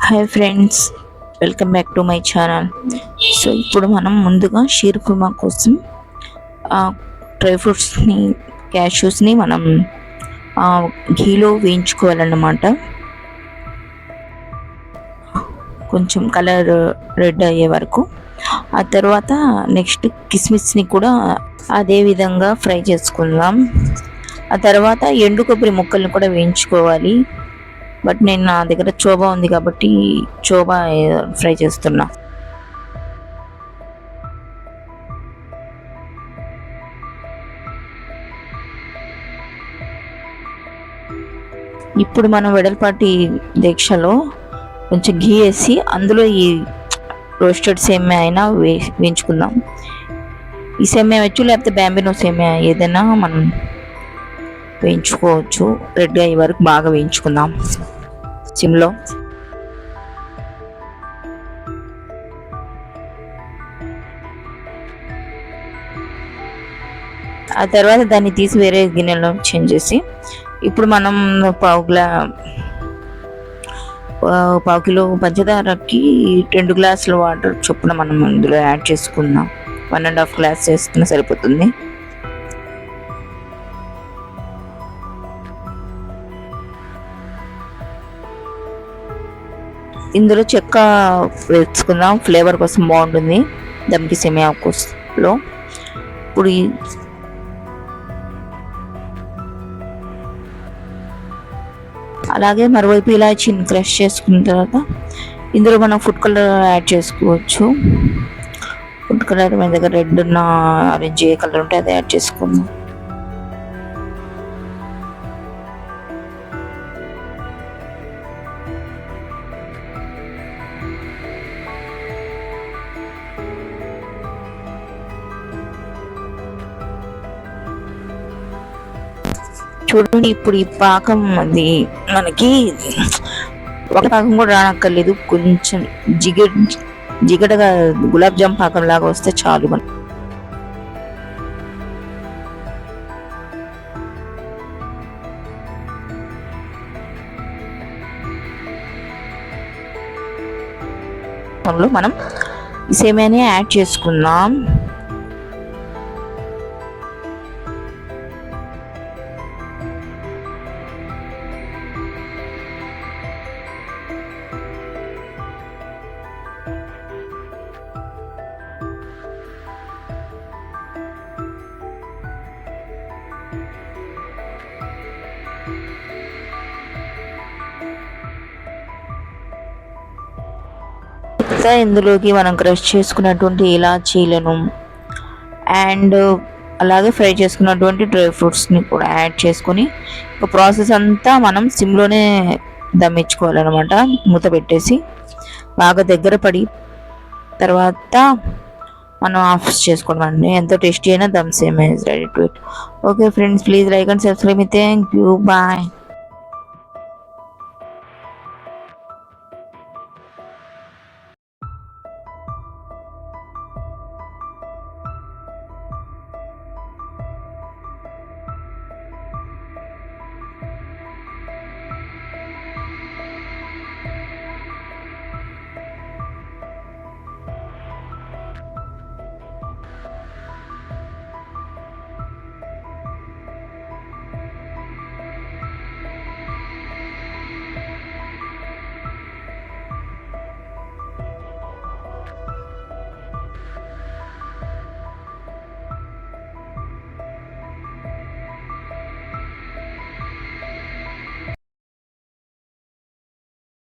Hi friends, welcome back to my channel. So ఇప్పుడు మనం ముందుగా షీర్ కుర్మా కోసం డ్రై ఫ్రూట్స్ని, క్యాష్యూస్ని మనం ఘీలో వేయించుకోవాలన్నమాట. కొంచెం కలర్ రెడ్ అయ్యే వరకు. ఆ తర్వాత నెక్స్ట్ కిస్మిస్ని కూడా అదే విధంగా ఫ్రై చేసుకుందాం. ఆ తర్వాత ఎండు కొబ్బరి ముక్కల్ని కూడా వేయించుకోవాలి. బట్ నేను నా దగ్గర చోబా ఉంది కాబట్టి చోబా ఫ్రై చేస్తున్నా. ఇప్పుడు మనం వెడల్పాటి దీక్షలో కొంచెం ఘీ వేసి అందులో ఈ రోస్టెడ్ సేమియా అయినా వేయించుకుందాం. ఈ సేమియా వచ్చు, లేకపోతే బ్యాంబినో సేమియా ఏదైనా మనం వేయించుకోవచ్చు. రెడ్ అయ్యే వరకు బాగా వేయించుకుందాం సిమ్లో. ఆ తర్వాత దాన్ని తీసి వేరే గిన్నెలో చేంజ్ చేసి ఇప్పుడు మనం పావు కిలో పంచదారకి 2 గ్లాసుల వాటర్ చొప్పున మనం ఇందులో యాడ్ చేసుకుందాం. 1.5 గ్లాస్ వేసుకున్న సరిపోతుంది. ఇందులో చెక్క వేసుకుందాం, ఫ్లేవర్ కోసం బాగుంటుంది దమ్కి సేమియా కోసంలో. ఇప్పుడు అలాగే మరోవైపు ఇలాచీని క్రష్ చేసుకున్న తర్వాత ఇందులో మనం ఫుడ్ కలర్ యాడ్ చేసుకోవచ్చు. ఫుడ్ కలర్ మన దగ్గర రెడ్ ఉన్న, ఆరెంజ్ ఏ కలర్ ఉంటే అది యాడ్ చేసుకుందాం. చూడండి, ఇప్పుడు ఈ పాకం అది మనకి ఒక పాకం కూడా రానక్కర్లేదు. కొంచెం జిగటగా గులాబ్ జామ్ పాకం లాగా వస్తే చాలు. మనం ఈ సేమియాని యాడ్ చేసుకుందాం. ఇందులోకి మనం క్రష్ చేసుకున్నటువంటి ఇలాచీలను అండ్ అలాగే ఫ్రై చేసుకున్నటువంటి డ్రై ఫ్రూట్స్ని కూడా యాడ్ చేసుకొని ఒక ప్రాసెస్ అంతా మనం సిమ్లోనే దమ్మించుకోవాలన్నమాట. మూత పెట్టేసి బాగా దగ్గర పడి తర్వాత మనం ఆఫ్ చేసుకోవడం అండి. ఎంతో టేస్టీ అయినా దమ్ సేమియా is ready to eat. Okay friends, please like and subscribe మీ. Thank you, bye.